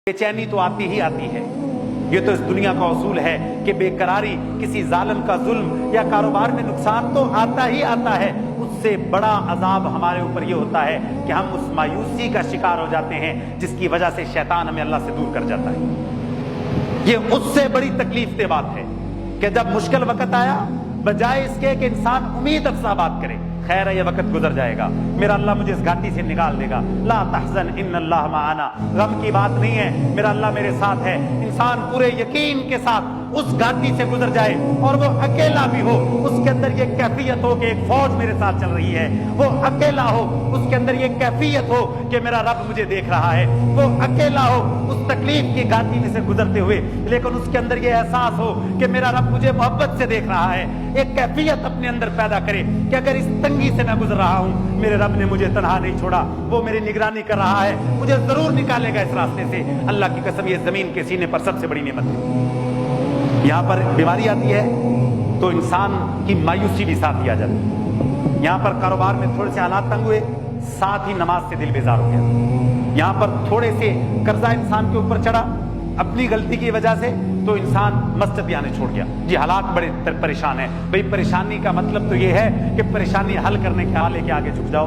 बेचैनी तो आती ही आती है। ये तो इस दुनिया का उसूल है कि बेकरारी, किसी जालिम का जुल्म या कारोबार में नुकसान तो आता ही आता है। उससे बड़ा अजाब हमारे ऊपर ये होता है कि हम उस मायूसी का शिकार हो जाते हैं जिसकी वजह से शैतान हमें अल्लाह से दूर कर जाता है। ये उससे बड़ी तकलीफ दे बात है कि जब मुश्किल वक्त आया, बजाय इसके कि इंसान उम्मीद अफसा बात करे, खैर है ये वक्त गुजर जाएगा, मेरा अल्लाह मुझे इस घाटी से निकाल देगा, ला तहज़न इन्नल्लाह माअना, गम की बात नहीं है, मेरा अल्लाह मेरे साथ है। इंसान पूरे यकीन के साथ उस घाटी से गुजर जाए और वो अकेला भी हो, उसके अंदर ये कैफियत हो कि एक फौज मेरे साथ चल रही है, वो अकेला हो, उसके अंदर ये कैफियत हो कि मेरा रब मुझे देख रहा है, वो अकेला हो उस तकलीफ की घाटी में से गुजरते हुए, लेकिन उसके अंदर ये एहसास हो कि मेरा रब मुझे मोहब्बत से देख रहा है। एक कैफियत अपने अंदर पैदा करे कि अगर इस तंगी से मैं गुजर रहा हूं, मेरे रब ने मुझे तन्हा नहीं छोड़ा, वो मेरी निगरानी कर रहा है, मुझे जरूर निकालेगा इस रास्ते से। अल्लाह की कसम, ये जमीन के सीने पर सबसे बड़ी नेमत है। यहाँ पर बीमारी आती है तो इंसान की मायूसी भी साथ ही आ जाती है। यहाँ पर कारोबार में थोड़े से हालात तंग हुए, साथ ही नमाज से दिल बेजार हो गया। यहाँ पर थोड़े से कर्जा इंसान के ऊपर चढ़ा अपनी गलती की वजह से, तो इंसान मस्जिद भी आने छोड़ गया। जी हालात बड़े परेशान है। भाई परेशानी का मतलब तो ये है कि परेशानी हल करने के हाल के आगे झुक जाओ।